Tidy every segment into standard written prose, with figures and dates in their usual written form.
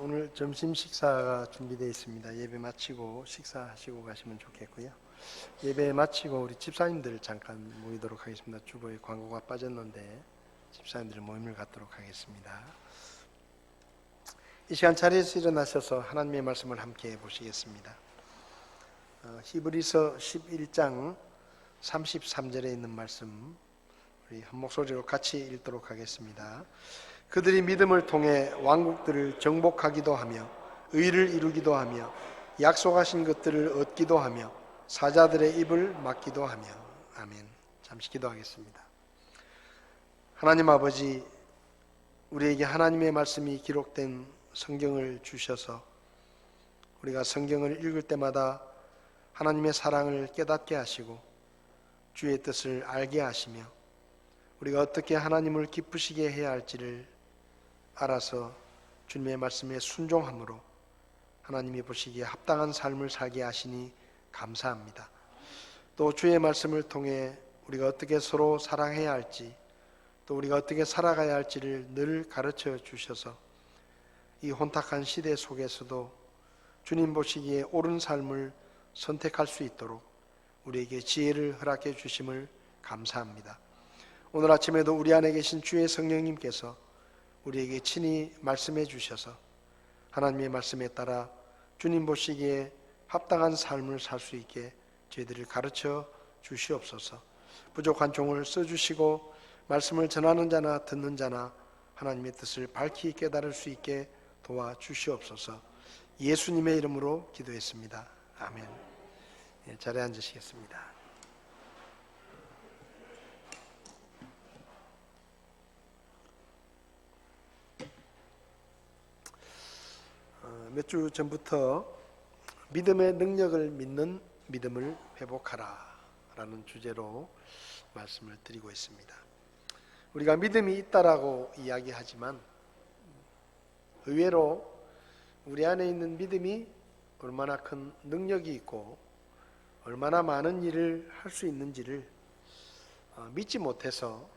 오늘 점심 식사가 준비되어 있습니다. 예배 마치고 식사하시고 가시면 좋겠고요. 예배 마치고 우리 집사님들 잠깐 모이도록 하겠습니다. 주보에 광고가 빠졌는데 집사님들 모임을 갖도록 하겠습니다. 이 시간 자리에서 일어나셔서 하나님의 말씀을 함께 보시겠습니다. 히브리서 11장 33절에 있는 말씀 우리 한 목소리로 같이 읽도록 하겠습니다. 그들이 믿음을 통해 왕국들을 정복하기도 하며 의를 이루기도 하며 약속하신 것들을 얻기도 하며 사자들의 입을 막기도 하며. 아멘. 잠시 기도하겠습니다. 하나님 아버지, 우리에게 하나님의 말씀이 기록된 성경을 주셔서 우리가 성경을 읽을 때마다 하나님의 사랑을 깨닫게 하시고 주의 뜻을 알게 하시며 우리가 어떻게 하나님을 기쁘시게 해야 할지를 알아서 주님의 말씀에 순종함으로 하나님이 보시기에 합당한 삶을 살게 하시니 감사합니다. 또 주의 말씀을 통해 우리가 어떻게 서로 사랑해야 할지, 또 우리가 어떻게 살아가야 할지를 늘 가르쳐 주셔서 이 혼탁한 시대 속에서도 주님 보시기에 옳은 삶을 선택할 수 있도록 우리에게 지혜를 허락해 주심을 감사합니다. 오늘 아침에도 우리 안에 계신 주의 성령님께서 우리에게 친히 말씀해 주셔서 하나님의 말씀에 따라 주님 보시기에 합당한 삶을 살 수 있게 저희들을 가르쳐 주시옵소서. 부족한 종을 써주시고 말씀을 전하는 자나 듣는 자나 하나님의 뜻을 밝히 깨달을 수 있게 도와주시옵소서. 예수님의 이름으로 기도했습니다. 아멘. 자리에 앉으시겠습니다. 몇 주 전부터 믿음의 능력을 믿는 믿음을 회복하라 라는 주제로 말씀을 드리고 있습니다. 우리가 믿음이 있다라고 이야기하지만 의외로 우리 안에 있는 믿음이 얼마나 큰 능력이 있고 얼마나 많은 일을 할 수 있는지를 믿지 못해서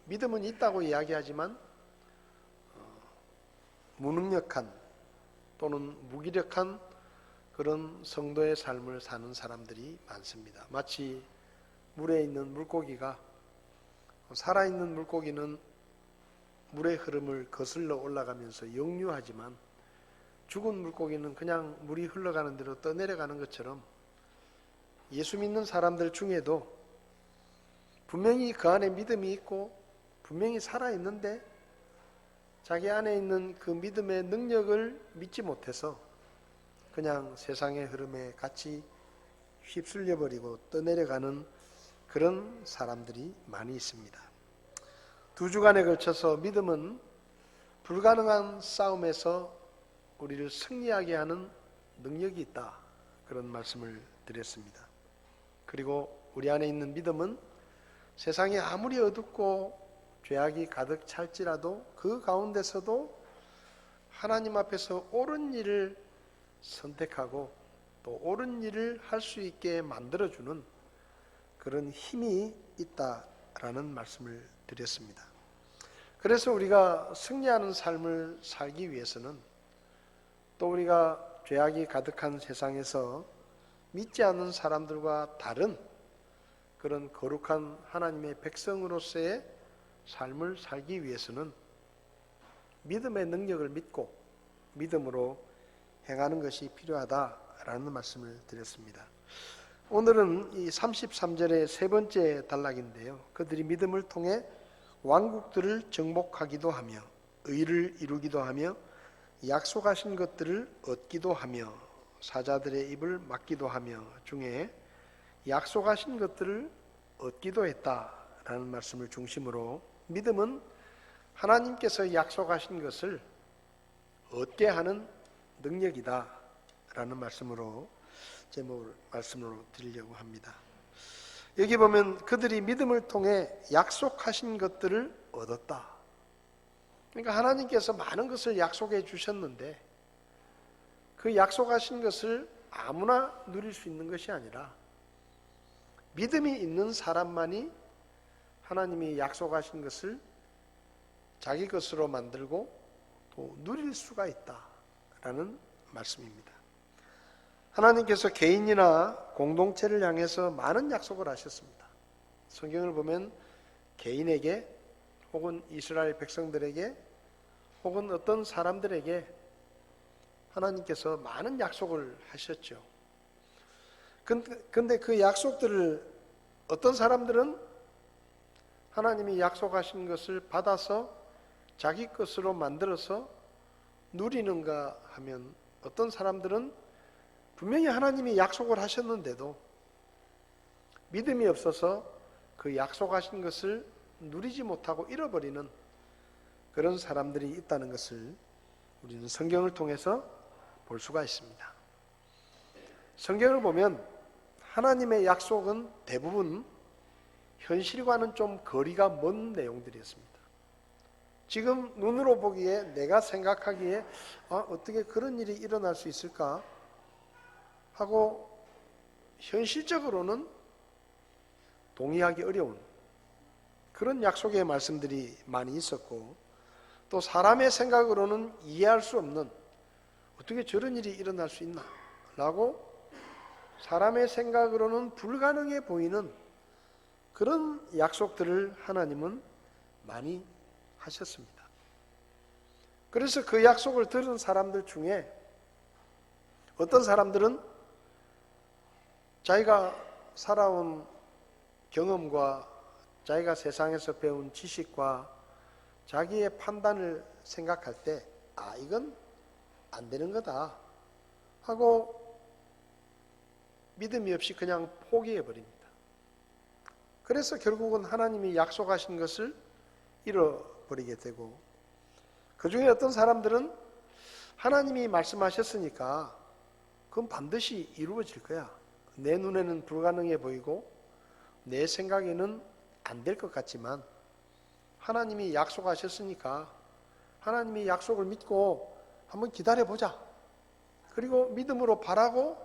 믿음은 있다고 이야기하지만 무능력한 또는 무기력한 그런 성도의 삶을 사는 사람들이 많습니다. 마치 물에 있는 물고기가, 살아있는 물고기는 물의 흐름을 거슬러 올라가면서 역류하지만 죽은 물고기는 그냥 물이 흘러가는 대로 떠내려가는 것처럼 예수 믿는 사람들 중에도 분명히 그 안에 믿음이 있고 분명히 살아있는데 자기 안에 있는 그 믿음의 능력을 믿지 못해서 그냥 세상의 흐름에 같이 휩쓸려 버리고 떠내려가는 그런 사람들이 많이 있습니다. 2주간에 걸쳐서 믿음은 불가능한 싸움에서 우리를 승리하게 하는 능력이 있다, 그런 말씀을 드렸습니다. 그리고 우리 안에 있는 믿음은 세상이 아무리 어둡고 죄악이 가득 찰지라도 그 가운데서도 하나님 앞에서 옳은 일을 선택하고 또 옳은 일을 할 수 있게 만들어주는 그런 힘이 있다라는 말씀을 드렸습니다. 그래서 우리가 승리하는 삶을 살기 위해서는 또 우리가 죄악이 가득한 세상에서 믿지 않는 사람들과 다른 그런 거룩한 하나님의 백성으로서의 삶을 살기 위해서는 믿음의 능력을 믿고 믿음으로 행하는 것이 필요하다라는 말씀을 드렸습니다. 오늘은 이 33절의 세 번째 단락인데요. 그들이 믿음을 통해 왕국들을 정복하기도 하며 의를 이루기도 하며 약속하신 것들을 얻기도 하며 사자들의 입을 막기도 하며 중에 약속하신 것들을 얻기도 했다라는 말씀을 중심으로 믿음은 하나님께서 약속하신 것을 얻게 하는 능력이다 라는 말씀으로 제목을 말씀으로 드리려고 합니다. 여기 보면 그들이 믿음을 통해 약속하신 것들을 얻었다. 그러니까 하나님께서 많은 것을 약속해 주셨는데 그 약속하신 것을 아무나 누릴 수 있는 것이 아니라 믿음이 있는 사람만이 하나님이 약속하신 것을 자기 것으로 만들고 또 누릴 수가 있다. 라는 말씀입니다. 하나님께서 개인이나 공동체를 향해서 많은 약속을 하셨습니다. 성경을 보면 개인에게 혹은 이스라엘 백성들에게 혹은 어떤 사람들에게 하나님께서 많은 약속을 하셨죠. 근데 그 약속들을 어떤 사람들은 하나님이 약속하신 것을 받아서 자기 것으로 만들어서 누리는가 하면, 어떤 사람들은 분명히 하나님이 약속을 하셨는데도 믿음이 없어서 그 약속하신 것을 누리지 못하고 잃어버리는 그런 사람들이 있다는 것을 우리는 성경을 통해서 볼 수가 있습니다. 성경을 보면 하나님의 약속은 대부분 현실과는 좀 거리가 먼 내용들이었습니다. 지금 눈으로 보기에, 내가 생각하기에 어떻게 그런 일이 일어날 수 있을까 하고 현실적으로는 동의하기 어려운 그런 약속의 말씀들이 많이 있었고, 또 사람의 생각으로는 이해할 수 없는, 어떻게 저런 일이 일어날 수 있나 라고 사람의 생각으로는 불가능해 보이는 그런 약속들을 하나님은 많이 하셨습니다. 그래서 그 약속을 들은 사람들 중에 어떤 사람들은 자기가 살아온 경험과 자기가 세상에서 배운 지식과 자기의 판단을 생각할 때 이건 안 되는 거다 하고 믿음이 없이 그냥 포기해 버립니다. 그래서 결국은 하나님이 약속하신 것을 잃어버리게 되고, 그 중에 어떤 사람들은 하나님이 말씀하셨으니까 그건 반드시 이루어질 거야, 내 눈에는 불가능해 보이고 내 생각에는 안 될 것 같지만 하나님이 약속하셨으니까 하나님이 약속을 믿고 한번 기다려보자, 그리고 믿음으로 바라고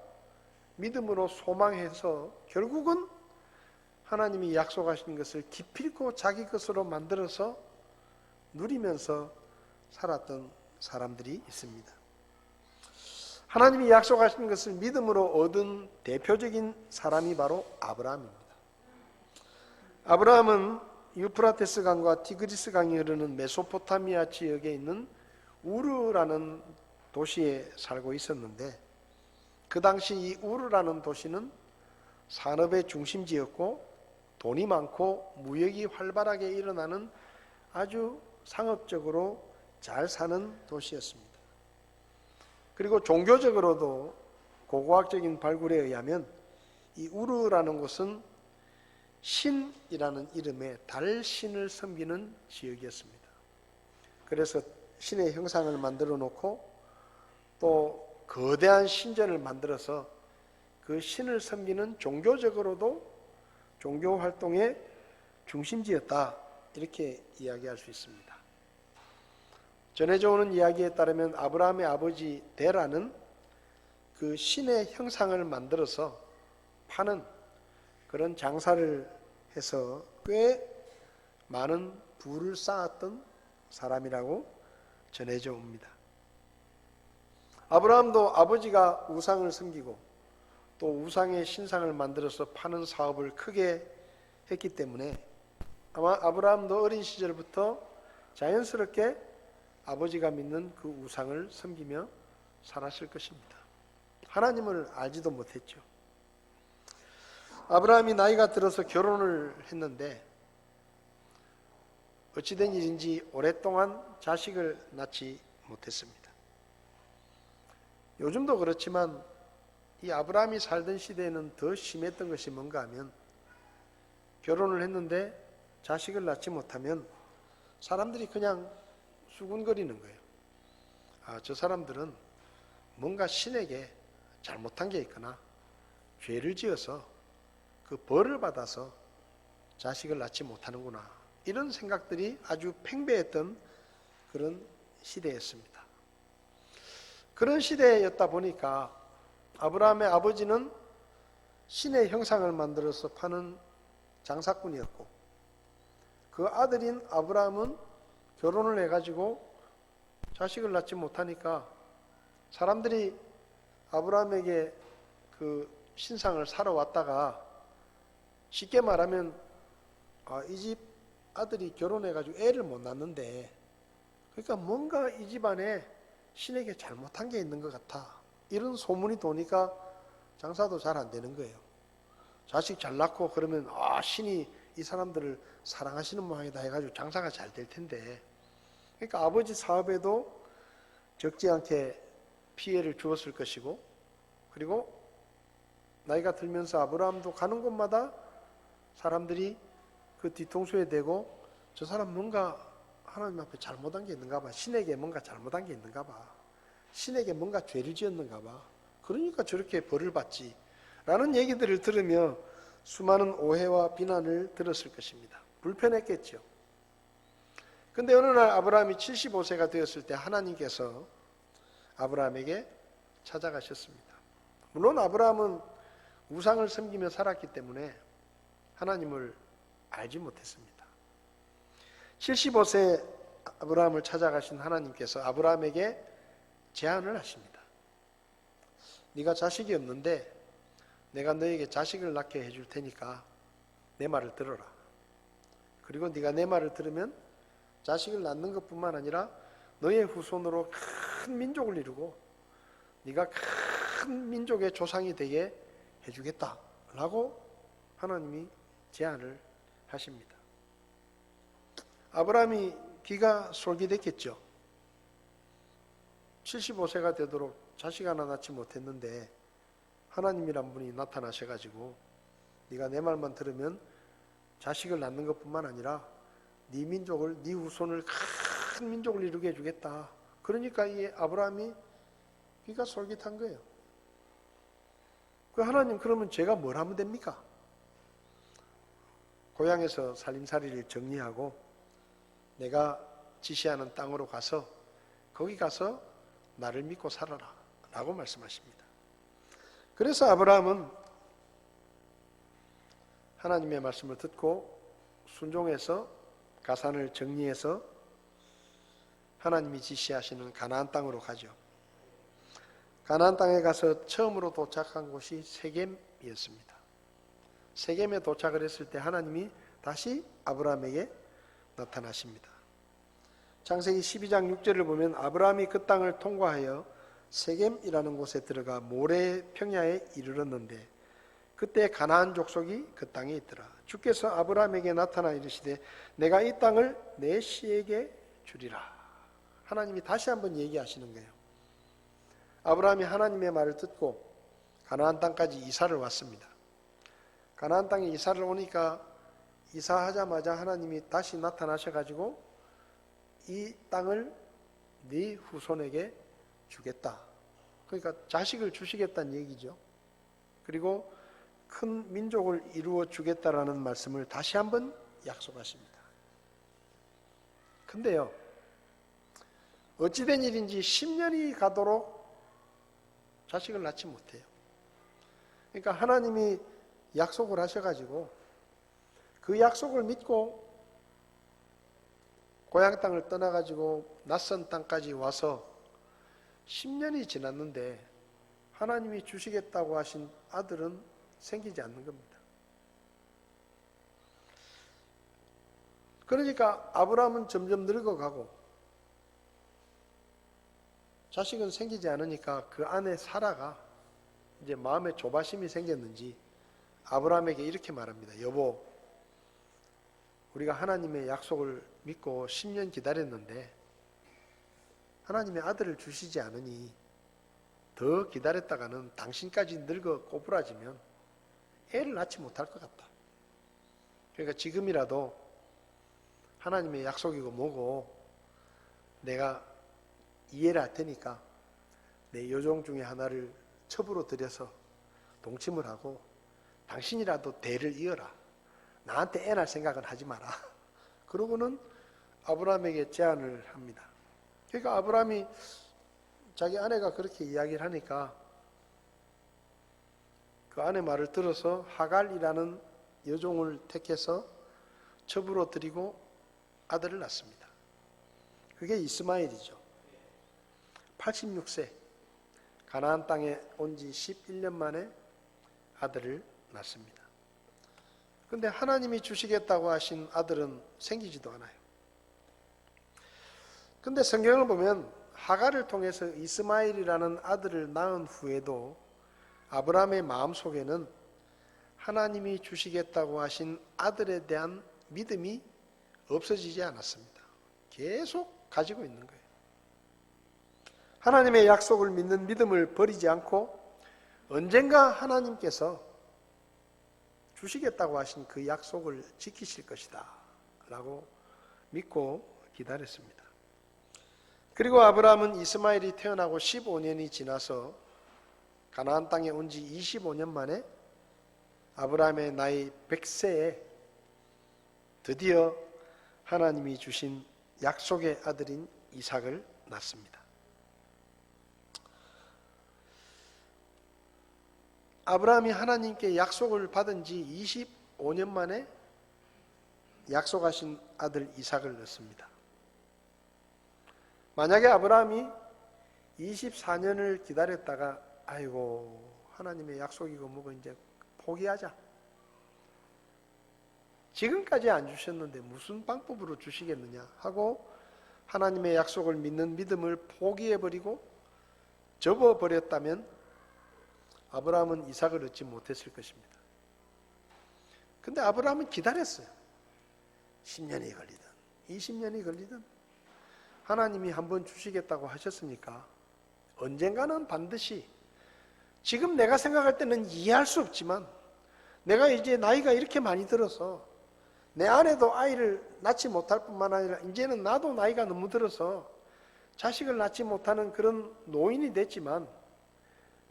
믿음으로 소망해서 결국은 하나님이 약속하신 것을 기필코 자기 것으로 만들어서 누리면서 살았던 사람들이 있습니다. 하나님이 약속하신 것을 믿음으로 얻은 대표적인 사람이 바로 아브라함입니다. 아브라함은 유프라테스 강과 티그리스 강이 흐르는 메소포타미아 지역에 있는 우르라는 도시에 살고 있었는데, 그 당시 이 우르라는 도시는 산업의 중심지였고 돈이 많고 무역이 활발하게 일어나는 아주 상업적으로 잘 사는 도시였습니다. 그리고 종교적으로도 고고학적인 발굴에 의하면 이 우르라는 곳은 신이라는 이름의 달신을 섬기는 지역이었습니다. 그래서 신의 형상을 만들어 놓고 또 거대한 신전을 만들어서 그 신을 섬기는 종교적으로도 종교 활동의 중심지였다, 이렇게 이야기할 수 있습니다. 전해져 오는 이야기에 따르면 아브라함의 아버지 데라는 그 신의 형상을 만들어서 파는 그런 장사를 해서 꽤 많은 부를 쌓았던 사람이라고 전해져 옵니다. 아브라함도 아버지가 우상을 섬기고 또 우상의 신상을 만들어서 파는 사업을 크게 했기 때문에 아마 아브라함도 어린 시절부터 자연스럽게 아버지가 믿는 그 우상을 섬기며 살았을 것입니다. 하나님을 알지도 못했죠. 아브라함이 나이가 들어서 결혼을 했는데 어찌된 일인지 오랫동안 자식을 낳지 못했습니다. 요즘도 그렇지만 이 아브라함이 살던 시대에는 더 심했던 것이 뭔가 하면, 결혼을 했는데 자식을 낳지 못하면 사람들이 그냥 수군거리는 거예요. 저 사람들은 뭔가 신에게 잘못한 게 있거나 죄를 지어서 그 벌을 받아서 자식을 낳지 못하는구나, 이런 생각들이 아주 팽배했던 그런 시대였습니다. 그런 시대였다 보니까 아브라함의 아버지는 신의 형상을 만들어서 파는 장사꾼이었고, 그 아들인 아브라함은 결혼을 해가지고 자식을 낳지 못하니까 사람들이 아브라함에게 그 신상을 사러 왔다가 쉽게 말하면 이 집 아들이 결혼해가지고 애를 못 낳는데 그러니까 뭔가 이 집안에 신에게 잘못한 게 있는 것 같아. 이런 소문이 도니까 장사도 잘 안 되는 거예요. 자식 잘 낳고 그러면 신이 이 사람들을 사랑하시는 모양이다 해가지고 장사가 잘 될 텐데 그러니까 아버지 사업에도 적지 않게 피해를 주었을 것이고 그리고 나이가 들면서 아브라함도 가는 곳마다 사람들이 그 뒤통수에 대고 저 사람 뭔가 하나님 앞에 잘못한 게 있는가 봐. 신에게 뭔가 잘못한 게 있는가 봐. 신에게 뭔가 죄를 지었는가 봐. 그러니까 저렇게 벌을 받지. 라는 얘기들을 들으며 수많은 오해와 비난을 들었을 것입니다. 불편했겠죠. 근데 어느 날 아브라함이 75세가 되었을 때 하나님께서 아브라함에게 찾아가셨습니다. 물론 아브라함은 우상을 섬기며 살았기 때문에 하나님을 알지 못했습니다. 75세 아브라함을 찾아가신 하나님께서 아브라함에게 제안을 하십니다. 네가 자식이 없는데 내가 너에게 자식을 낳게 해줄 테니까 내 말을 들어라. 그리고 네가 내 말을 들으면 자식을 낳는 것뿐만 아니라 너의 후손으로 큰 민족을 이루고 네가 큰 민족의 조상이 되게 해주겠다 라고 하나님이 제안을 하십니다. 아브라함이 귀가 솔깃했겠죠. 75세가 되도록 자식 하나 낳지 못했는데 하나님이란 분이 나타나셔가지고 네가 내 말만 들으면 자식을 낳는 것뿐만 아니라 네 민족을, 네 후손을 큰 민족을 이루게 해주겠다. 그러니까 이 아브라함이 귀가 솔깃한 거예요. 그 하나님 그러면 제가 뭘 하면 됩니까? 고향에서 살림살이를 정리하고 내가 지시하는 땅으로 가서 거기 가서 나를 믿고 살아라 라고 말씀하십니다. 그래서 아브라함은 하나님의 말씀을 듣고 순종해서 가산을 정리해서 하나님이 지시하시는 가나안 땅으로 가죠. 가나안 땅에 가서 처음으로 도착한 곳이 세겜이었습니다. 세겜에 도착을 했을 때 하나님이 다시 아브라함에게 나타나십니다. 창세기 12장 6절을 보면 아브라함이 그 땅을 통과하여 세겜이라는 곳에 들어가 모래 평야에 이르렀는데 그때 가나안 족속이 그 땅에 있더라. 주께서 아브라함에게 나타나 이르시되 내가 이 땅을 내 씨에게 주리라. 하나님이 다시 한번 얘기하시는 거예요. 아브라함이 하나님의 말을 듣고 가나안 땅까지 이사를 왔습니다. 가나안 땅에 이사를 오니까 이사하자마자 하나님이 다시 나타나셔가지고 이 땅을 네 후손에게 주겠다. 그러니까 자식을 주시겠다는 얘기죠. 그리고 큰 민족을 이루어 주겠다라는 말씀을 다시 한번 약속하십니다. 근데요, 어찌된 일인지 10년이 가도록 자식을 낳지 못해요. 그러니까 하나님이 약속을 하셔가지고 그 약속을 믿고 고향 땅을 떠나가지고 낯선 땅까지 와서 10년이 지났는데 하나님이 주시겠다고 하신 아들은 생기지 않는 겁니다. 그러니까 아브라함은 점점 늙어가고 자식은 생기지 않으니까 그 아내 사라가 이제 마음에 조바심이 생겼는지 아브라함에게 이렇게 말합니다. 여보, 우리가 하나님의 약속을 믿고 10년 기다렸는데 하나님의 아들을 주시지 않으니 더 기다렸다가는 당신까지 늙어 꼬부라지면 애를 낳지 못할 것 같다. 그러니까 지금이라도 하나님의 약속이고 뭐고 내가 이해를 할 테니까 내 여종 중에 하나를 첩으로 들여서 동침을 하고 당신이라도 대를 이어라. 나한테 애 낳을 생각은 하지 마라. 그러고는 아브라함에게 제안을 합니다. 그러니까 아브라함이 자기 아내가 그렇게 이야기를 하니까 그 아내 말을 들어서 하갈이라는 여종을 택해서 첩으로 들이고 아들을 낳습니다. 그게 이스마엘이죠. 86세 가나안 땅에 온 지 11년 만에 아들을 낳습니다. 그런데 하나님이 주시겠다고 하신 아들은 생기지도 않아요. 그런데 성경을 보면 하갈을 통해서 이스마엘이라는 아들을 낳은 후에도 아브라함의 마음속에는 하나님이 주시겠다고 하신 아들에 대한 믿음이 없어지지 않았습니다. 계속 가지고 있는 거예요. 하나님의 약속을 믿는 믿음을 버리지 않고 언젠가 하나님께서 주시겠다고 하신 그 약속을 지키실 것이다 라고 믿고 기다렸습니다. 그리고 아브라함은 이스마엘이 태어나고 15년이 지나서 가나안 땅에 온 지 25년 만에 아브라함의 나이 100세에 드디어 하나님이 주신 약속의 아들인 이삭을 낳습니다. 아브라함이 하나님께 약속을 받은 지 25년 만에 약속하신 아들 이삭을 낳습니다. 만약에 아브라함이 24년을 기다렸다가 아이고 하나님의 약속이고 뭐고 이제 포기하자. 지금까지 안 주셨는데 무슨 방법으로 주시겠느냐 하고 하나님의 약속을 믿는 믿음을 포기해버리고 접어버렸다면 아브라함은 이삭을 얻지 못했을 것입니다. 근데 아브라함은 기다렸어요. 10년이 걸리든 20년이 걸리든 하나님이 한번 주시겠다고 하셨으니까 언젠가는 반드시, 지금 내가 생각할 때는 이해할 수 없지만 내가 이제 나이가 이렇게 많이 들어서 내 아내도 아이를 낳지 못할 뿐만 아니라 이제는 나도 나이가 너무 들어서 자식을 낳지 못하는 그런 노인이 됐지만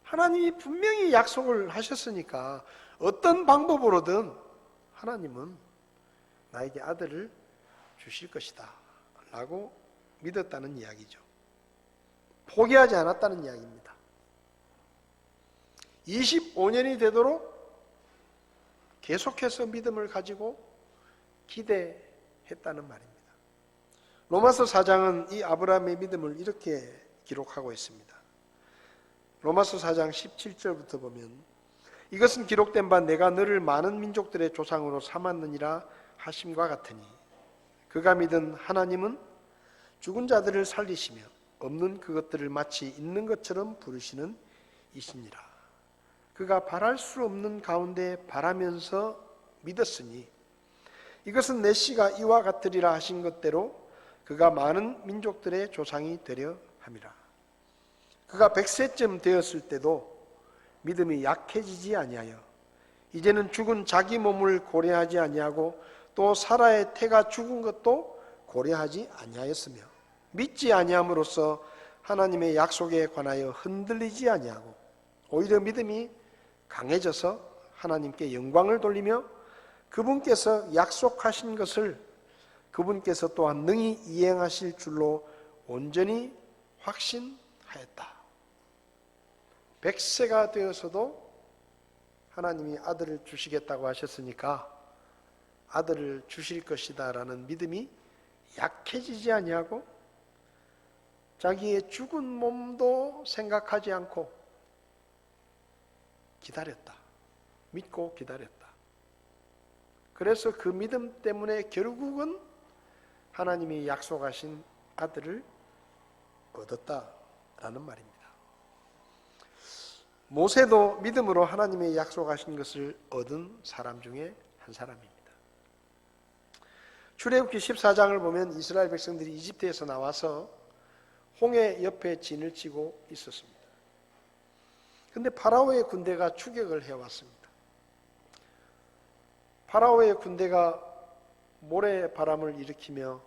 하나님이 분명히 약속을 하셨으니까 어떤 방법으로든 하나님은 나에게 아들을 주실 것이다 라고 믿었다는 이야기죠. 포기하지 않았다는 이야기입니다. 25년이 되도록 계속해서 믿음을 가지고 기대했다는 말입니다. 로마서 4장은 이 아브라함의 믿음을 이렇게 기록하고 있습니다. 로마서 4장 17절부터 보면 이것은 기록된 바 내가 너를 많은 민족들의 조상으로 삼았느니라 하심과 같으니 그가 믿은 하나님은 죽은 자들을 살리시며 없는 그것들을 마치 있는 것처럼 부르시는 이시니라. 그가 바랄 수 없는 가운데 바라면서 믿었으니 이것은 내 씨가 이와 같으리라 하신 것대로 그가 많은 민족들의 조상이 되려 함이라. 그가 100세쯤 되었을 때도 믿음이 약해지지 아니하여 이제는 죽은 자기 몸을 고려하지 아니하고 또 사라의 태가 죽은 것도 고려하지 아니하였으며 믿지 아니함으로써 하나님의 약속에 관하여 흔들리지 아니하고 오히려 믿음이 강해져서 하나님께 영광을 돌리며 그분께서 약속하신 것을 그분께서 또한 능히 이행하실 줄로 온전히 확신하였다. 100세가 되어서도 하나님이 아들을 주시겠다고 하셨으니까 아들을 주실 것이다 라는 믿음이 약해지지 아니하고 자기의 죽은 몸도 생각하지 않고 기다렸다. 믿고 기다렸다. 그래서 그 믿음 때문에 결국은 하나님이 약속하신 아들을 얻었다라는 말입니다. 모세도 믿음으로 하나님의 약속하신 것을 얻은 사람 중에 한 사람입니다. 출애굽기 14장을 보면 이스라엘 백성들이 이집트에서 나와서 홍해 옆에 진을 치고 있었습니다. 그런데 파라오의 군대가 추격을 해왔습니다. 파라오의 군대가 모래바람을 일으키며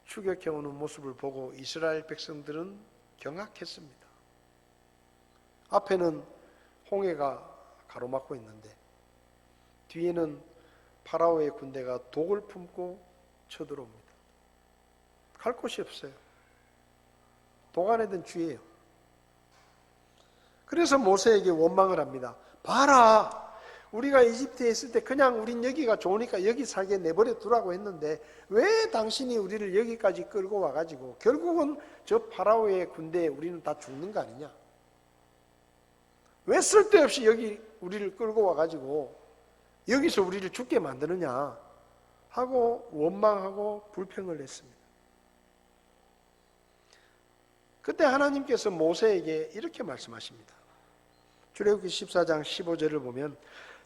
추격해오는 모습을 보고 이스라엘 백성들은 경악했습니다. 앞에는 홍해가 가로막고 있는데 뒤에는 파라오의 군대가 독을 품고 쳐들어옵니다. 갈 곳이 없어요. 독 안에든 쥐예요. 그래서 모세에게 원망을 합니다. 봐라, 우리가 이집트에 있을 때 그냥 우린 여기가 좋으니까 여기 살게 내버려 두라고 했는데 왜 당신이 우리를 여기까지 끌고 와가지고 결국은 저 파라오의 군대에 우리는 다 죽는 거 아니냐? 왜 쓸데없이 여기 우리를 끌고 와가지고 여기서 우리를 죽게 만드느냐 하고 원망하고 불평을 했습니다. 그때 하나님께서 모세에게 이렇게 말씀하십니다. 출애굽기 14장 15절을 보면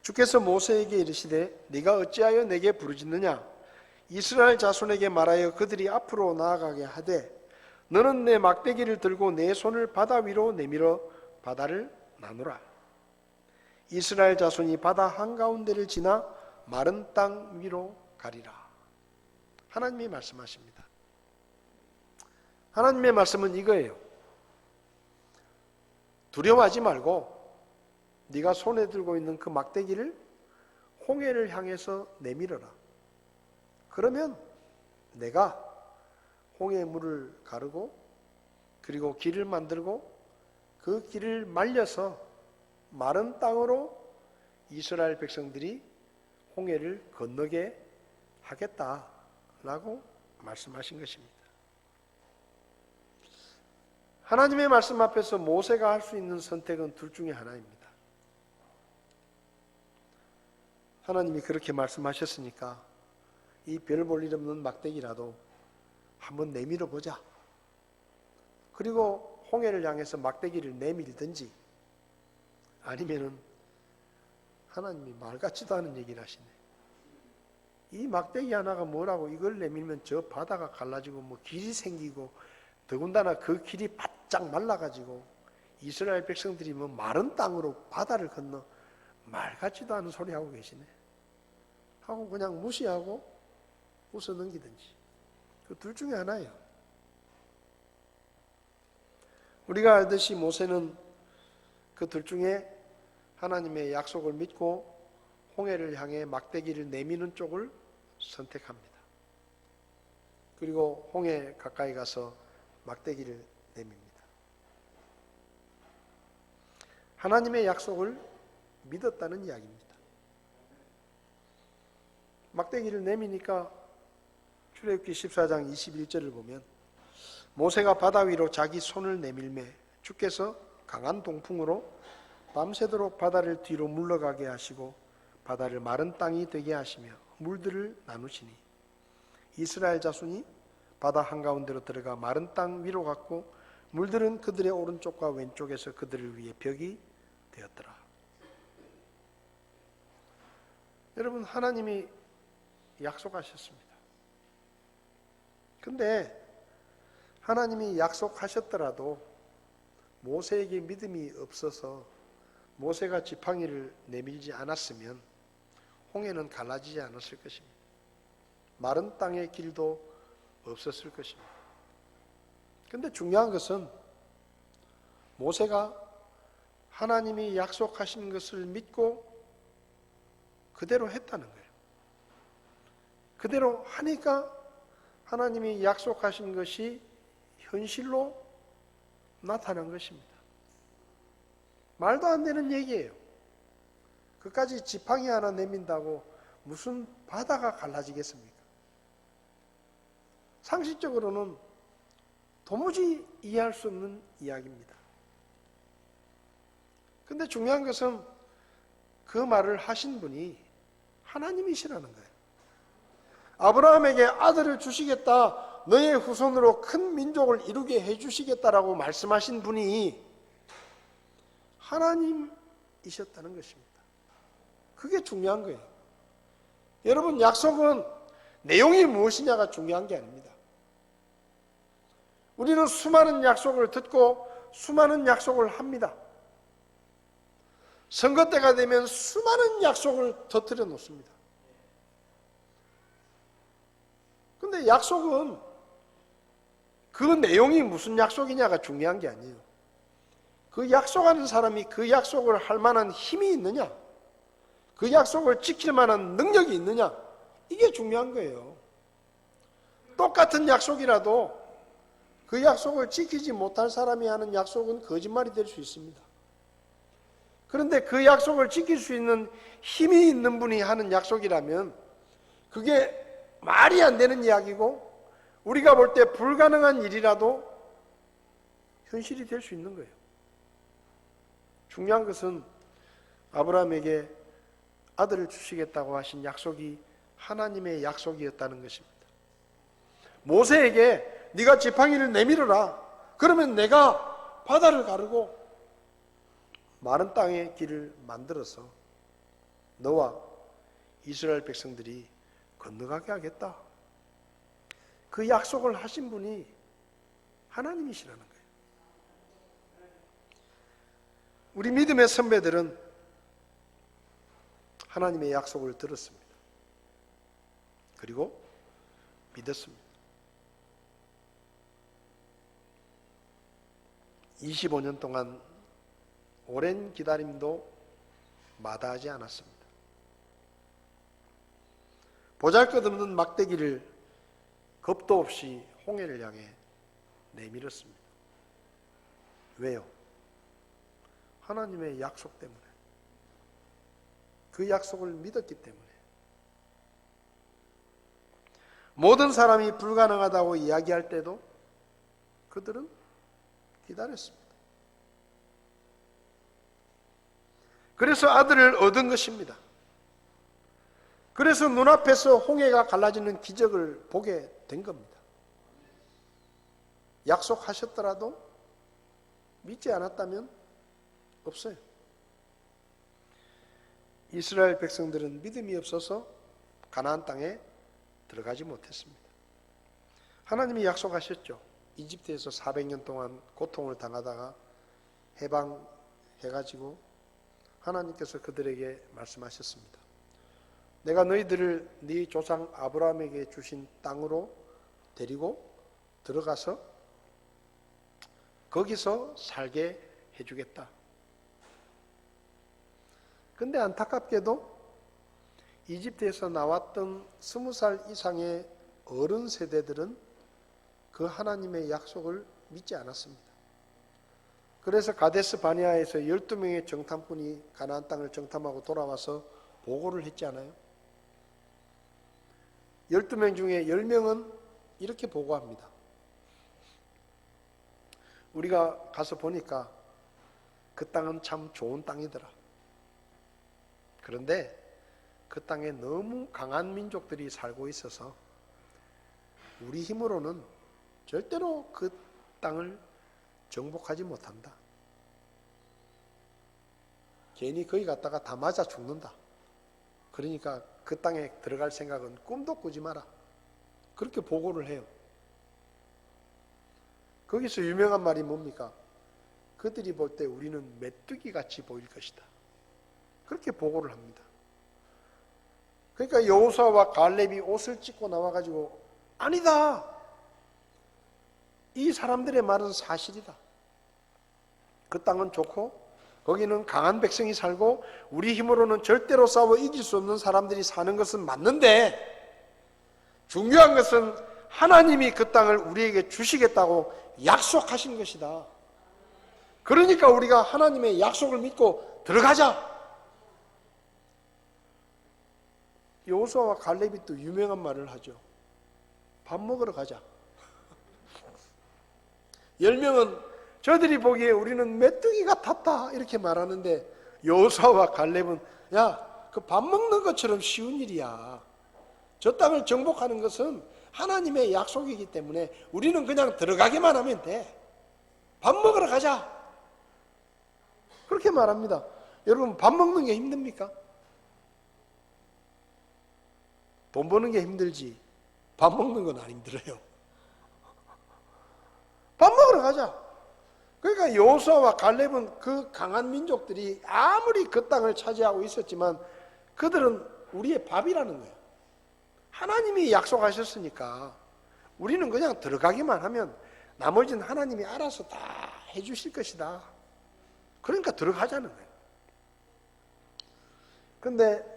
주께서 모세에게 이르시되 네가 어찌하여 내게 부르짖느냐 이스라엘 자손에게 말하여 그들이 앞으로 나아가게 하되 너는 내 막대기를 들고 내 손을 바다 위로 내밀어 바다를 나누라. 이스라엘 자손이 바다 한가운데를 지나 마른 땅 위로 가리라. 하나님이 말씀하십니다. 하나님의 말씀은 이거예요. 두려워하지 말고 네가 손에 들고 있는 그 막대기를 홍해를 향해서 내밀어라. 그러면 내가 홍해의 물을 가르고 그리고 길을 만들고 그 길을 말려서 마른 땅으로 이스라엘 백성들이 홍해를 건너게 하겠다라고 말씀하신 것입니다. 하나님의 말씀 앞에서 모세가 할 수 있는 선택은 둘 중에 하나입니다. 하나님이 그렇게 말씀하셨으니까 이 별 볼 일 없는 막대기라도 한번 내밀어 보자. 그리고 홍해를 향해서 막대기를 내밀든지 아니면은 하나님이 말 같지도 않은 얘기를 하시네. 이 막대기 하나가 뭐라고 이걸 내밀면 저 바다가 갈라지고 뭐 길이 생기고 더군다나 그 길이 바짝 말라가지고 이스라엘 백성들이 뭐 마른 땅으로 바다를 건너 말 같지도 않은 소리 하고 계시네. 하고 그냥 무시하고 웃어 넘기든지 그 둘 중에 하나예요. 우리가 알듯이 모세는 그 둘 중에 하나님의 약속을 믿고 홍해를 향해 막대기를 내미는 쪽을 선택합니다. 그리고 홍해 가까이 가서 막대기를 내밉니다. 하나님의 약속을 믿었다는 이야기입니다. 막대기를 내미니까 출애굽기 14장 21절을 보면 모세가 바다 위로 자기 손을 내밀매 주께서 강한 동풍으로 밤새도록 바다를 뒤로 물러가게 하시고 바다를 마른 땅이 되게 하시며 물들을 나누시니 이스라엘 자손이 바다 한가운데로 들어가 마른 땅 위로 갔고 물들은 그들의 오른쪽과 왼쪽에서 그들을 위해 벽이 되었더라. 여러분, 하나님이 약속하셨습니다. 근데 하나님이 약속하셨더라도 모세에게 믿음이 없어서 모세가 지팡이를 내밀지 않았으면 홍해는 갈라지지 않았을 것입니다. 마른 땅의 길도 없었을 것입니다. 근데 중요한 것은 모세가 하나님이 약속하신 것을 믿고 그대로 했다는 거예요. 그대로 하니까 하나님이 약속하신 것이 현실로 나타난 것입니다. 말도 안 되는 얘기예요. 그까지 지팡이 하나 내민다고 무슨 바다가 갈라지겠습니까? 상식적으로는 도무지 이해할 수 없는 이야기입니다. 근데 중요한 것은 그 말을 하신 분이 하나님이시라는 거예요. 아브라함에게 아들을 주시겠다, 너의 후손으로 큰 민족을 이루게 해주시겠다라고 말씀하신 분이 하나님이셨다는 것입니다. 그게 중요한 거예요. 여러분, 약속은 내용이 무엇이냐가 중요한 게 아닙니다. 우리는 수많은 약속을 듣고 수많은 약속을 합니다. 선거 때가 되면 수많은 약속을 터뜨려 놓습니다. 그런데 약속은 그 내용이 무슨 약속이냐가 중요한 게 아니에요. 그 약속하는 사람이 그 약속을 할 만한 힘이 있느냐, 그 약속을 지킬 만한 능력이 있느냐, 이게 중요한 거예요. 똑같은 약속이라도 그 약속을 지키지 못할 사람이 하는 약속은 거짓말이 될 수 있습니다. 그런데 그 약속을 지킬 수 있는 힘이 있는 분이 하는 약속이라면 그게 말이 안 되는 이야기고 우리가 볼 때 불가능한 일이라도 현실이 될 수 있는 거예요. 중요한 것은 아브라함에게 아들을 주시겠다고 하신 약속이 하나님의 약속이었다는 것입니다. 모세에게 네가 지팡이를 내밀어라. 그러면 내가 바다를 가르고 마른 땅의 길을 만들어서 너와 이스라엘 백성들이 건너가게 하겠다. 그 약속을 하신 분이 하나님이시라는 거예요. 우리 믿음의 선배들은 하나님의 약속을 들었습니다. 그리고 믿었습니다. 25년 동안 오랜 기다림도 마다하지 않았습니다. 보잘것없는 막대기를 겁도 없이 홍해를 향해 내밀었습니다. 왜요? 하나님의 약속 때문에. 그 약속을 믿었기 때문에. 모든 사람이 불가능하다고 이야기할 때도 그들은 기다렸습니다. 그래서 아들을 얻은 것입니다. 그래서 눈앞에서 홍해가 갈라지는 기적을 보게 된 겁니다. 약속하셨더라도 믿지 않았다면 없어요. 이스라엘 백성들은 믿음이 없어서 가나안 땅에 들어가지 못했습니다. 하나님이 약속하셨죠. 이집트에서 400년 동안 고통을 당하다가 해방해가지고 하나님께서 그들에게 말씀하셨습니다. 내가 너희들을 네 조상 아브라함에게 주신 땅으로 데리고 들어가서 거기서 살게 해주겠다. 근데 안타깝게도 이집트에서 나왔던 20살 이상의 어른 세대들은 그 하나님의 약속을 믿지 않았습니다. 그래서 가데스 바네아에서 12명의 정탐꾼이 가나안 땅을 정탐하고 돌아와서 보고를 했지 않아요? 12명 중에 10명은 이렇게 보고합니다. 우리가 가서 보니까 그 땅은 참 좋은 땅이더라. 그런데 그 땅에 너무 강한 민족들이 살고 있어서 우리 힘으로는 절대로 그 땅을 정복하지 못한다. 괜히 거기 갔다가 다 맞아 죽는다. 그러니까 그 땅에 들어갈 생각은 꿈도 꾸지 마라. 그렇게 보고를 해요. 거기서 유명한 말이 뭡니까? 그들이 볼 때 우리는 메뚜기 같이 보일 것이다. 그렇게 보고를 합니다. 그러니까 여호수아와 갈렙이 옷을 찢고 나와가지고 아니다. 이 사람들의 말은 사실이다. 그 땅은 좋고 거기는 강한 백성이 살고 우리 힘으로는 절대로 싸워 이길 수 없는 사람들이 사는 것은 맞는데 중요한 것은 하나님이 그 땅을 우리에게 주시겠다고 약속하신 것이다. 그러니까 우리가 하나님의 약속을 믿고 들어가자. 여호수아와 갈렙이 또 유명한 말을 하죠. 밥 먹으러 가자. 10명은 저들이 보기에 우리는 메뚜기 같았다 이렇게 말하는데 여호수아와 갈렙은 야, 그 밥 먹는 것처럼 쉬운 일이야. 저 땅을 정복하는 것은 하나님의 약속이기 때문에 우리는 그냥 들어가기만 하면 돼. 밥 먹으러 가자. 그렇게 말합니다. 여러분, 밥 먹는 게 힘듭니까? 돈 버는 게 힘들지 밥 먹는 건 안 힘들어요. 밥 먹으러 가자. 그러니까 여호수아와 갈렙은 그 강한 민족들이 아무리 그 땅을 차지하고 있었지만 그들은 우리의 밥이라는 거예요. 하나님이 약속하셨으니까 우리는 그냥 들어가기만 하면 나머지는 하나님이 알아서 다 해주실 것이다. 그러니까 들어가자는 거예요. 그런데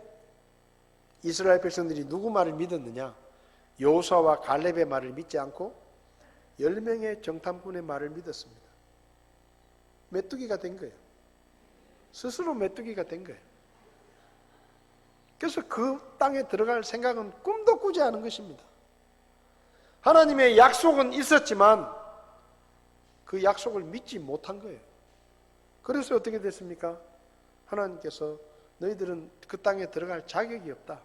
이스라엘 백성들이 누구 말을 믿었느냐? 여호수아와 갈렙의 말을 믿지 않고 10명의 정탐꾼의 말을 믿었습니다. 메뚜기가 된 거예요. 스스로 메뚜기가 된 거예요. 그래서 그 땅에 들어갈 생각은 꿈도 꾸지 않은 것입니다. 하나님의 약속은 있었지만 그 약속을 믿지 못한 거예요. 그래서 어떻게 됐습니까? 하나님께서 너희들은 그 땅에 들어갈 자격이 없다.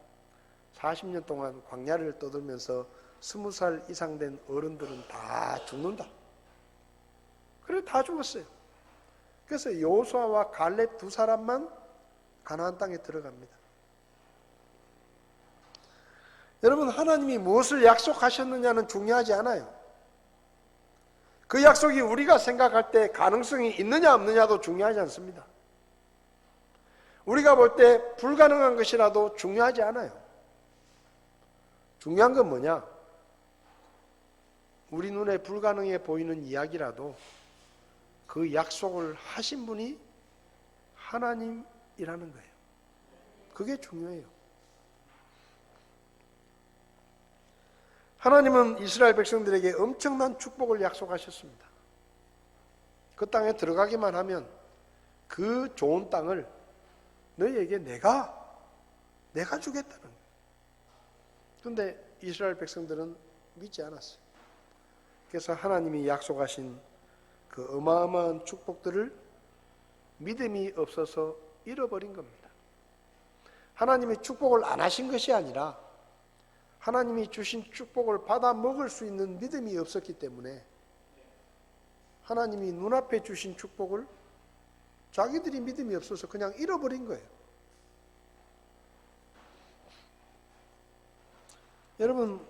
40년 동안 광야를 떠돌면서 20살 이상 된 어른들은 다 죽는다. 그래 다 죽었어요. 그래서 여호수아와 갈렙 두 사람만 가나안 땅에 들어갑니다. 여러분, 하나님이 무엇을 약속하셨느냐는 중요하지 않아요. 그 약속이 우리가 생각할 때 가능성이 있느냐 없느냐도 중요하지 않습니다. 우리가 볼 때 불가능한 것이라도 중요하지 않아요. 중요한 건 뭐냐? 우리 눈에 불가능해 보이는 이야기라도 그 약속을 하신 분이 하나님이라는 거예요. 그게 중요해요. 하나님은 이스라엘 백성들에게 엄청난 축복을 약속하셨습니다. 그 땅에 들어가기만 하면 그 좋은 땅을 너희에게 내가 주겠다는 거예요. 그런데 이스라엘 백성들은 믿지 않았어요. 그래서 하나님이 약속하신 그 어마어마한 축복들을 믿음이 없어서 잃어버린 겁니다. 하나님이 축복을 안 하신 것이 아니라 하나님이 주신 축복을 받아 먹을 수 있는 믿음이 없었기 때문에 하나님이 눈앞에 주신 축복을 자기들이 믿음이 없어서 그냥 잃어버린 거예요. 여러분,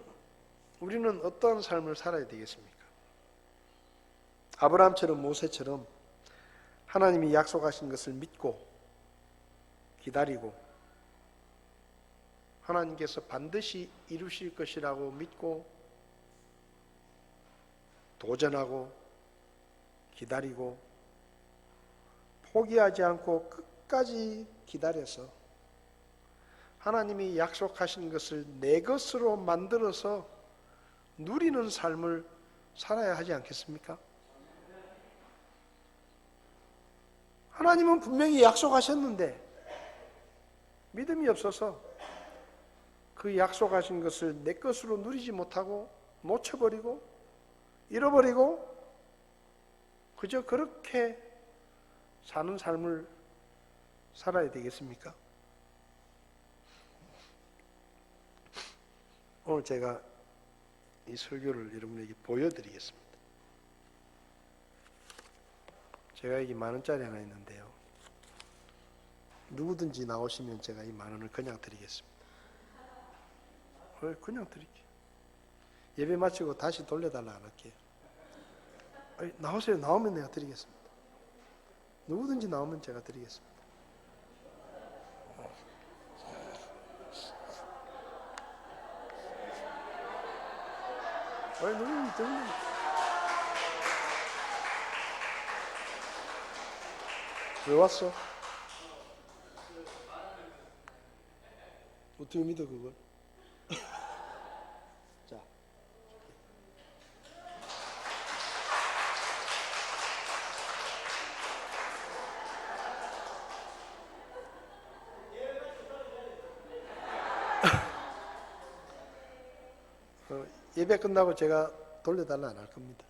우리는 어떠한 삶을 살아야 되겠습니까? 아브라함처럼 모세처럼 하나님이 약속하신 것을 믿고 기다리고 하나님께서 반드시 이루실 것이라고 믿고 도전하고 기다리고 포기하지 않고 끝까지 기다려서 하나님이 약속하신 것을 내 것으로 만들어서 누리는 삶을 살아야 하지 않겠습니까? 하나님은 분명히 약속하셨는데 믿음이 없어서 그 약속하신 것을 내 것으로 누리지 못하고 놓쳐버리고 잃어버리고 그저 그렇게 사는 삶을 살아야 되겠습니까? 오늘 제가 이 설교를 여러분에게 보여드리겠습니다. 제가 여기 10,000원짜리 하나 있는데요. 누구든지 나오시면 제가 이 10,000원을 그냥 드리겠습니다. 그냥 드릴게요. 예배 마치고 다시 돌려달라 안 할게요. 나오세요. 나오면 내가 드리겠습니다. 누구든지 나오면 제가 드리겠습니다. 누구든지 드리면 왜 왔어? 어떻게 믿어 그걸? 자, 예배 끝나고 제가 돌려달라 안 할 겁니다.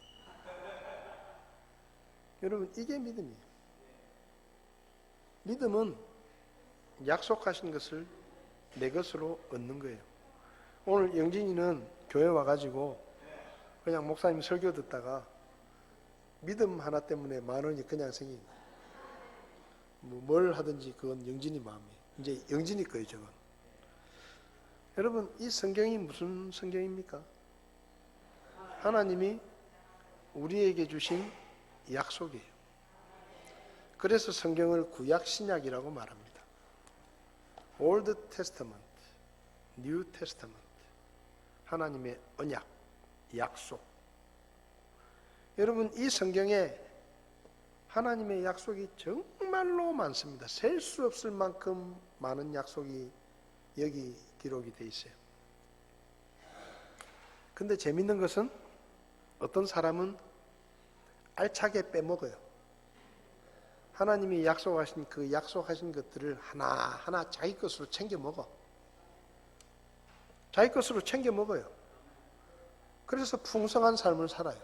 여러분, 이게 믿음이에요. 믿음은 약속하신 것을 내 것으로 얻는 거예요. 오늘 영진이는 교회 와가지고 그냥 목사님 설교 듣다가 믿음 하나 때문에 10,000원이 그냥 생긴 거예요. 뭘 하든지 그건 영진이 마음이에요. 이제 영진이 거예요, 저건. 여러분, 이 성경이 무슨 성경입니까? 하나님이 우리에게 주신 약속이에요. 그래서 성경을 구약 신약이라고 말합니다. Old Testament, New Testament. 하나님의 언약, 약속. 여러분, 이 성경에 하나님의 약속이 정말로 많습니다. 셀 수 없을 만큼 많은 약속이 여기 기록이 되어 있어요. 근데 재밌는 것은 어떤 사람은 알차게 빼먹어요. 하나님이 약속하신 그 약속하신 것들을 하나하나 자기 것으로 챙겨 먹어. 자기 것으로 챙겨 먹어요. 그래서 풍성한 삶을 살아요.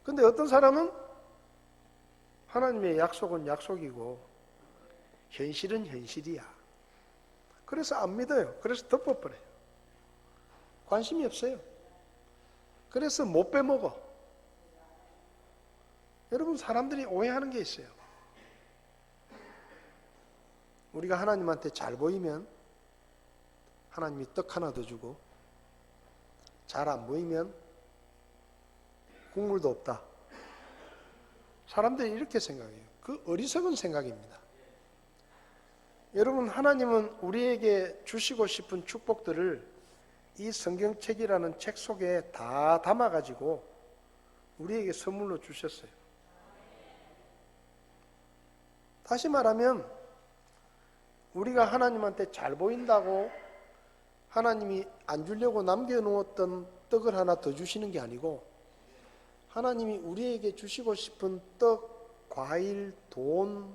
근데 어떤 사람은 하나님의 약속은 약속이고 현실은 현실이야. 그래서 안 믿어요. 그래서 덮어버려요. 관심이 없어요. 그래서 못 빼먹어. 여러분, 사람들이 오해하는 게 있어요. 우리가 하나님한테 잘 보이면 하나님이 떡 하나 더 주고, 잘 안 보이면 국물도 없다. 사람들이 이렇게 생각해요. 그 어리석은 생각입니다. 여러분, 하나님은 우리에게 주시고 싶은 축복들을 이 성경책이라는 책 속에 다 담아가지고 우리에게 선물로 주셨어요. 다시 말하면 우리가 하나님한테 잘 보인다고 하나님이 안 주려고 남겨놓았던 떡을 하나 더 주시는 게 아니고, 하나님이 우리에게 주시고 싶은 떡, 과일, 돈,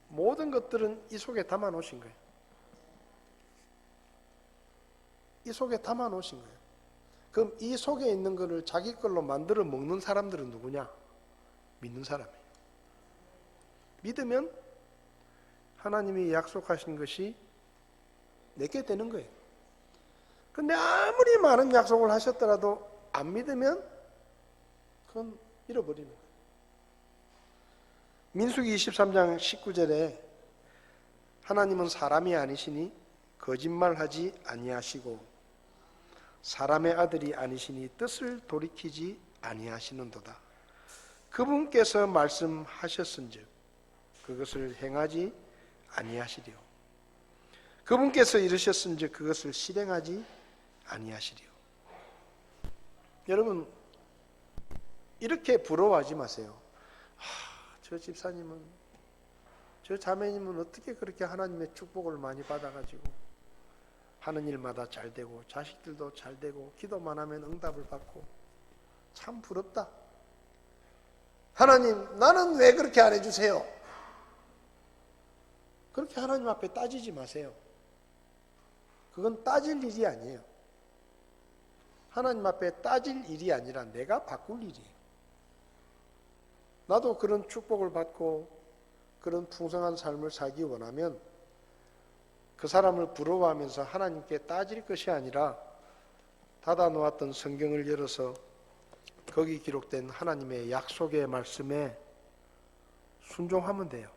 모든 것들은 이 속에 담아 놓으신 거예요. 이 속에 담아 놓으신 거예요. 그럼 이 속에 있는 것을 자기 걸로 만들어 먹는 사람들은 누구냐? 믿는 사람이에요. 믿으면 하나님이 약속하신 것이 내게 되는 거예요. 근데 아무리 많은 약속을 하셨더라도 안 믿으면 그건 잃어버리는 거예요. 민수기 23장 19절에 하나님은 사람이 아니시니 거짓말하지 아니하시고 사람의 아들이 아니시니 뜻을 돌이키지 아니하시는도다. 그분께서 말씀하셨은즉 그것을 행하지 아니하시리요. 그분께서 이르셨은즉 그것을 실행하지 아니하시리요. 여러분, 이렇게 부러워하지 마세요. 저 집사님은, 저 자매님은 어떻게 그렇게 하나님의 축복을 많이 받아가지고 하는 일마다 잘 되고 자식들도 잘 되고 기도만 하면 응답을 받고 참 부럽다. 하나님, 나는 왜 그렇게 안 해주세요? 그렇게 하나님 앞에 따지지 마세요. 그건 따질 일이 아니에요. 하나님 앞에 따질 일이 아니라 내가 바꿀 일이에요. 나도 그런 축복을 받고 그런 풍성한 삶을 살기 원하면 그 사람을 부러워하면서 하나님께 따질 것이 아니라 닫아놓았던 성경을 열어서 거기 기록된 하나님의 약속의 말씀에 순종하면 돼요.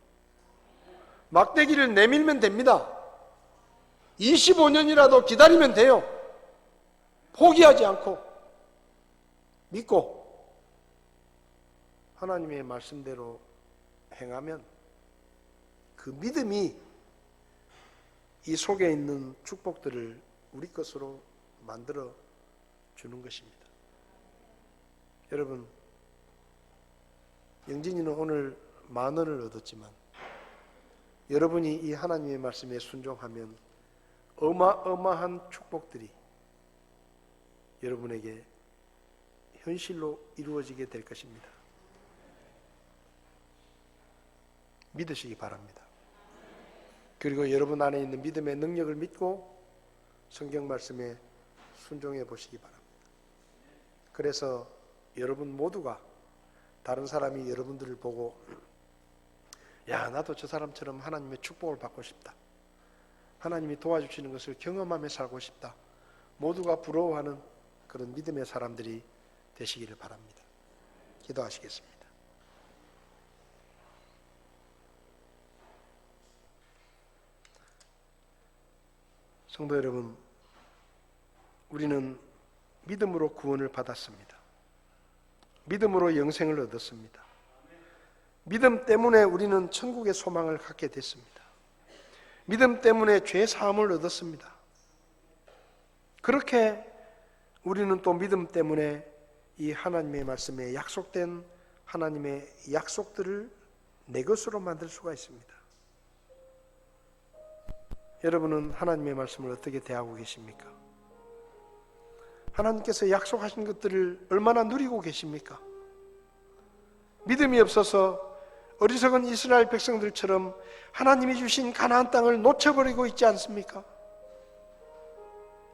막대기를 내밀면 됩니다. 25년이라도 기다리면 돼요. 포기하지 않고 믿고 하나님의 말씀대로 행하면 그 믿음이 이 속에 있는 축복들을 우리 것으로 만들어 주는 것입니다. 여러분, 영진이는 오늘 10,000원을 얻었지만 여러분이 이 하나님의 말씀에 순종하면 어마어마한 축복들이 여러분에게 현실로 이루어지게 될 것입니다. 믿으시기 바랍니다. 그리고 여러분 안에 있는 믿음의 능력을 믿고 성경 말씀에 순종해 보시기 바랍니다. 그래서 여러분 모두가 다른 사람이 여러분들을 보고 야, 나도 저 사람처럼 하나님의 축복을 받고 싶다. 하나님이 도와주시는 것을 경험하며 살고 싶다. 모두가 부러워하는 그런 믿음의 사람들이 되시기를 바랍니다. 기도하시겠습니다. 성도 여러분, 우리는 믿음으로 구원을 받았습니다. 믿음으로 영생을 얻었습니다. 믿음 때문에 우리는 천국의 소망을 갖게 됐습니다. 믿음 때문에 죄 사함을 얻었습니다. 그렇게 우리는 또 믿음 때문에 이 하나님의 말씀에 약속된 하나님의 약속들을 내 것으로 만들 수가 있습니다. 여러분은 하나님의 말씀을 어떻게 대하고 계십니까? 하나님께서 약속하신 것들을 얼마나 누리고 계십니까? 믿음이 없어서 어리석은 이스라엘 백성들처럼 하나님이 주신 가나안 땅을 놓쳐버리고 있지 않습니까?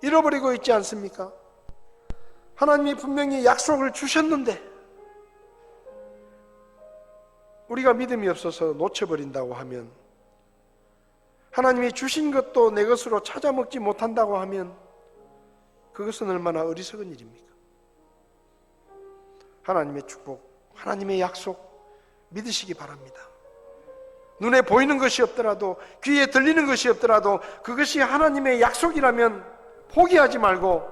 잃어버리고 있지 않습니까? 하나님이 분명히 약속을 주셨는데 우리가 믿음이 없어서 놓쳐버린다고 하면, 하나님이 주신 것도 내 것으로 찾아먹지 못한다고 하면 그것은 얼마나 어리석은 일입니까? 하나님의 축복, 하나님의 약속 믿으시기 바랍니다. 눈에 보이는 것이 없더라도, 귀에 들리는 것이 없더라도 그것이 하나님의 약속이라면 포기하지 말고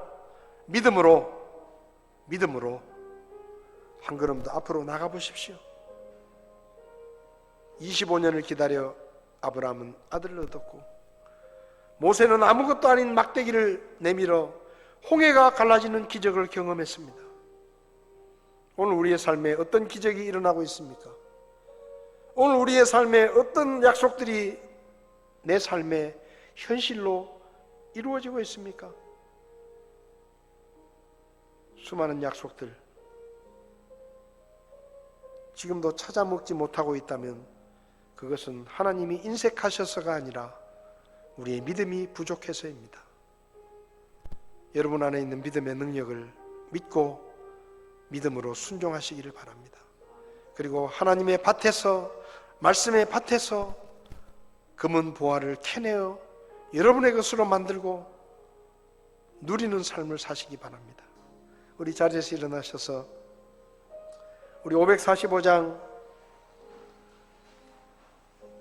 믿음으로 한 걸음 더 앞으로 나가보십시오. 25년을 기다려 아브라함은 아들을 얻었고, 모세는 아무것도 아닌 막대기를 내밀어 홍해가 갈라지는 기적을 경험했습니다. 오늘 우리의 삶에 어떤 기적이 일어나고 있습니까? 오늘 우리의 삶에 어떤 약속들이 내 삶의 현실로 이루어지고 있습니까? 수많은 약속들 지금도 찾아먹지 못하고 있다면 그것은 하나님이 인색하셔서가 아니라 우리의 믿음이 부족해서입니다. 여러분 안에 있는 믿음의 능력을 믿고 믿음으로 순종하시기를 바랍니다. 그리고 하나님의 밭에서, 말씀의 밭에서 금은 보화를 캐내어 여러분의 것으로 만들고 누리는 삶을 사시기 바랍니다. 우리 자리에서 일어나셔서 우리 545장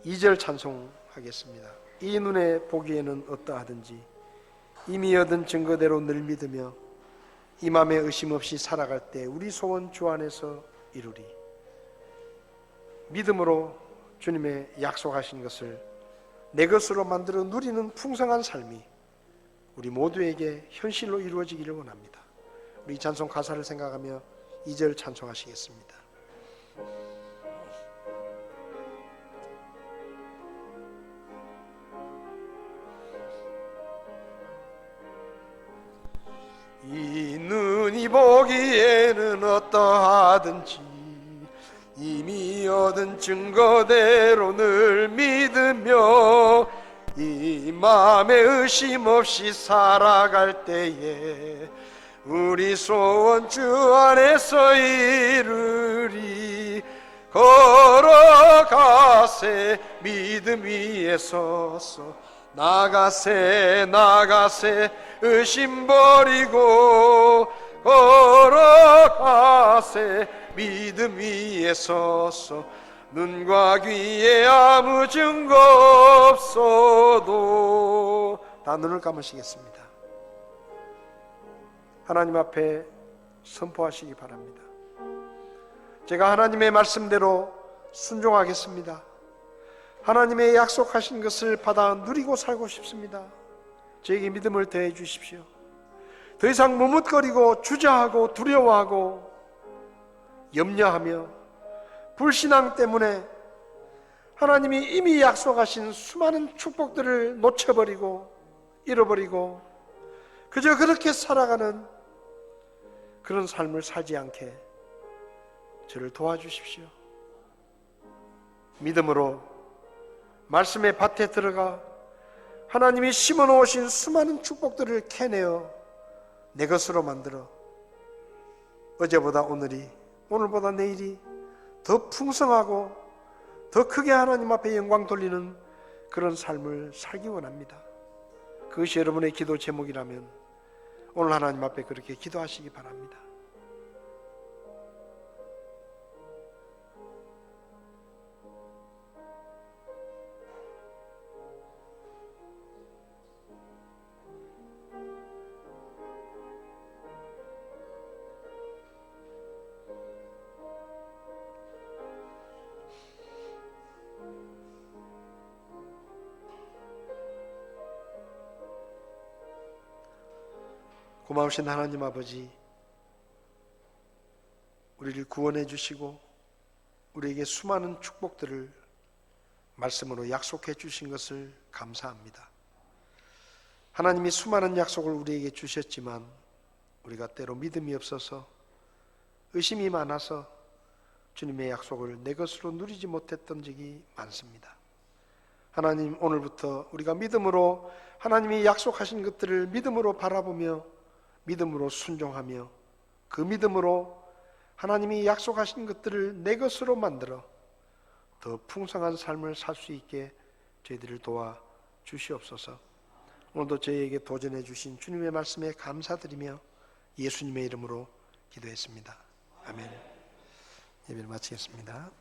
2절 찬송하겠습니다. 이 눈에 보기에는 어떠하든지 이미 얻은 증거대로 늘 믿으며 이 맘에 의심 없이 살아갈 때 우리 소원 주 안에서 이루리. 믿음으로 주님의 약속하신 것을 내 것으로 만들어 누리는 풍성한 삶이 우리 모두에게 현실로 이루어지기를 원합니다. 우리 찬송 가사를 생각하며 2절 찬송하시겠습니다. 이 눈이 보기에는 어떠하든지 이미 얻은 증거대로 늘 믿으며 이 맘에 의심 없이 살아갈 때에 우리 소원 주 안에서 이루리. 걸어가세 믿음 위에 서서 나가세 의심 버리고 걸어가세 믿음 위에 서서 눈과 귀에 아무 증거 없어도. 다 눈을 감으시겠습니다. 하나님 앞에 선포하시기 바랍니다. 제가 하나님의 말씀대로 순종하겠습니다. 하나님의 약속하신 것을 받아 누리고 살고 싶습니다. 저에게 믿음을 더해 주십시오. 더 이상 머뭇거리고 주저하고 두려워하고 염려하며 불신앙 때문에 하나님이 이미 약속하신 수많은 축복들을 놓쳐버리고 잃어버리고 그저 그렇게 살아가는 그런 삶을 살지 않게 저를 도와주십시오. 믿음으로 말씀의 밭에 들어가 하나님이 심어놓으신 수많은 축복들을 캐내어 내 것으로 만들어 어제보다 오늘이, 오늘보다 내일이 더 풍성하고 더 크게 하나님 앞에 영광 돌리는 그런 삶을 살기 원합니다. 그것이 여러분의 기도 제목이라면 오늘 하나님 앞에 그렇게 기도하시기 바랍니다. 고마우신 하나님 아버지, 우리를 구원해 주시고 우리에게 수많은 축복들을 말씀으로 약속해 주신 것을 감사합니다. 하나님이 수많은 약속을 우리에게 주셨지만 우리가 때로 믿음이 없어서 의심이 많아서 주님의 약속을 내 것으로 누리지 못했던 적이 많습니다. 하나님, 오늘부터 우리가 믿음으로 하나님이 약속하신 것들을 믿음으로 바라보며 믿음으로 순종하며 그 믿음으로 하나님이 약속하신 것들을 내 것으로 만들어 더 풍성한 삶을 살 수 있게 저희들을 도와 주시옵소서. 오늘도 저희에게 도전해 주신 주님의 말씀에 감사드리며 예수님의 이름으로 기도했습니다. 아멘. 예배를 마치겠습니다.